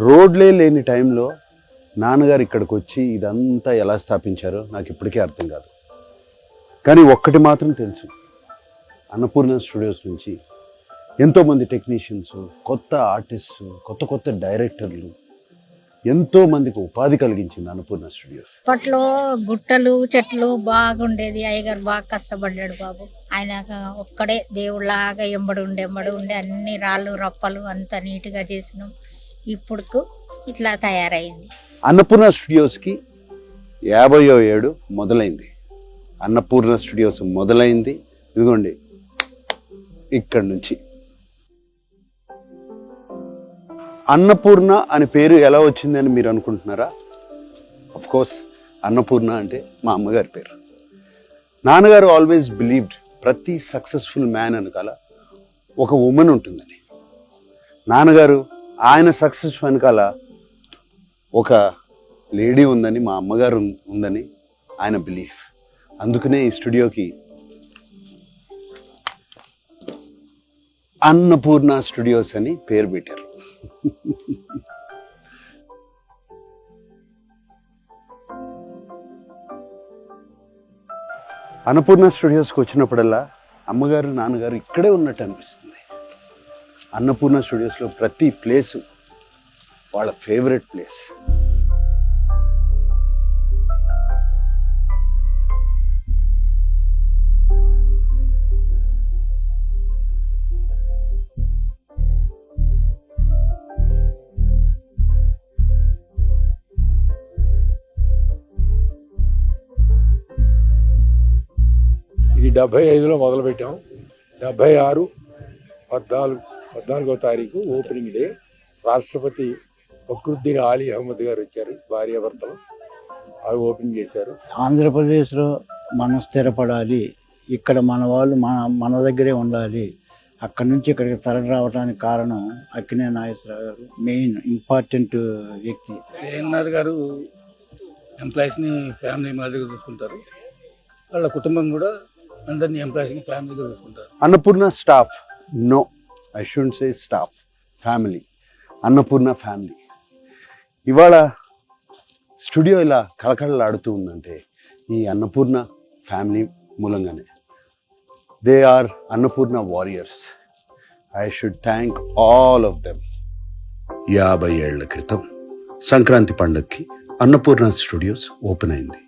రోడ్లే లేని టైంలో నాన్నగారు ఇక్కడికి వచ్చి ఇదంతా ఎలా స్థాపించారో నాకు ఇప్పటికీ అర్థం కాదు. కానీ ఒక్కటి మాత్రం తెలుసు, అన్నపూర్ణ స్టూడియోస్ నుంచి ఎంతోమంది టెక్నీషియన్స్, కొత్త ఆర్టిస్ట్స్, కొత్త కొత్త డైరెక్టర్లు, ఎంతో మందికి ఉపాధి కలిగించింది అన్నపూర్ణ స్టూడియోస్. అప్పట్లో గుట్టలు చెట్లు బాగుండేది. అయ్యగారు బాగా కష్టపడ్డాడు బాబు. ఆయన ఒక్కడే దేవుళ్ళలాగా ఎంబడి ఉండి అన్ని రాళ్ళు రప్పలు అంత నీట్గా చేసినాం. ఇప్పుడు ఇట్లా తయారైంది. అన్నపూర్ణ స్టూడియోస్కి 50వ ఏడు మొదలైంది. అన్నపూర్ణ స్టూడియోస్ మొదలైంది ఇదిగోండి ఇక్కడి నుంచి. అన్నపూర్ణ అనే పేరు ఎలా వచ్చిందని మీరు అనుకుంటున్నారా? ఆఫ్ కోర్స్ అన్నపూర్ణ అంటే మా అమ్మగారి పేరు. నాన్నగారు ఆల్వేస్ బిలీవ్డ్ ప్రతి సక్సెస్ఫుల్ మ్యాన్ వెనకాల ఒక ఉమెన్ ఉంటుందని. నాన్నగారు ఆయన సక్సెస్ వెనకాల ఒక లేడీ ఉందని, మా అమ్మగారు ఉందని ఆయన బిలీఫ్. అందుకనే ఈ స్టూడియోకి అన్నపూర్ణ స్టూడియోస్ అని పేరు పెట్టారు. అన్నపూర్ణ స్టూడియోస్కి వచ్చినప్పుడల్లా అమ్మగారు నాన్నగారు ఇక్కడే ఉన్నట్టు అనిపిస్తుంది. అన్నపూర్ణ స్టూడియోస్లో ప్రతి ప్లేసు వాళ్ళ ఫేవరెట్ ప్లేస్. ఇది 75లో మొదలుపెట్టాం. 76 14వ తారీఖు ఓపెనింగ్ డే. రాష్ట్రపతి ఫక్రుద్దీన్ అలీ అహ్మద్ గారు వచ్చారు, భార్యాభర్తలు. అవి ఓపెన్ చేశారు. ఆంధ్రప్రదేశ్లో మనం స్థిరపడాలి, ఇక్కడ మన వాళ్ళు మన దగ్గరే ఉండాలి, అక్కడి నుంచి ఇక్కడికి తరలి రావడానికి కారణం అక్కినే నాగేశ్వరరావు గారు. మెయిన్ ఇంపార్టెంట్ వ్యక్తి. ఏఎన్ఆర్ గారు ఎంప్లాయీస్ని ఫ్యామిలీ మాదిరిగా చూసుకుంటారు. వాళ్ళ కుటుంబం కూడా అందరినీ ఎంప్లాయీస్ని ఫ్యామిలీగా చూసుకుంటారు. Annapurna staff, no I should say staff, family. Annapurna family. ఇవాళ స్టూడియో ఇలా కళకళలాడుతూ ఉందంటే ఈ అన్నపూర్ణ ఫ్యామిలీ మూలంగానే. They are Annapurna warriors. I should thank all of them. 50 ఏళ్ల క్రితం సంక్రాంతి పండగకి అన్నపూర్ణ స్టూడియోస్ ఓపెన్ అయింది.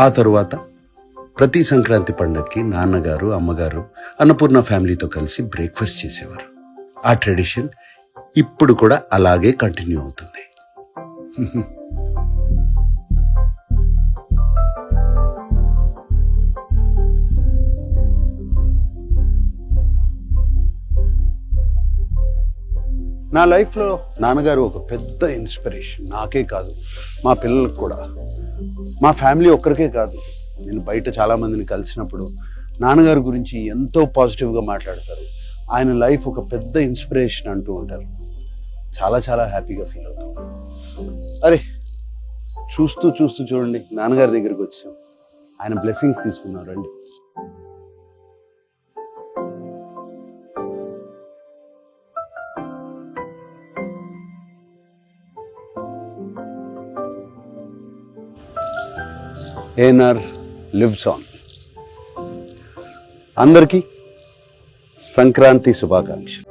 ఆ తరువాత ప్రతి సంక్రాంతి పండగకి నాన్నగారు అమ్మగారు అన్నపూర్ణ ఫ్యామిలీతో కలిసి బ్రేక్ఫాస్ట్ చేసేవారు. ఆ ట్రెడిషన్ ఇప్పుడు కూడా అలాగే కంటిన్యూ అవుతుంది. నా లైఫ్లో నాన్నగారు ఒక పెద్ద ఇన్స్పిరేషన్. నాకే కాదు, మా పిల్లలకు కూడా. మా ఫ్యామిలీ ఒక్కరికే కాదు. నేను బయట చాలామందిని కలిసినప్పుడు నాన్నగారి గురించి ఎంతో పాజిటివ్గా మాట్లాడతారు. ఆయన లైఫ్ ఒక పెద్ద ఇన్స్పిరేషన్ అంటూ ఉంటారు. చాలా చాలా హ్యాపీగా ఫీల్ అవుతాం. అరే చూస్తూ చూడండి నాన్నగారి దగ్గరికి వచ్చాం. ఆయన బ్లెస్సింగ్స్ తీసుకున్నాం. రండి. ANR lives on. అందరికీ సంక్రాంతి శుభాకాంక్షలు.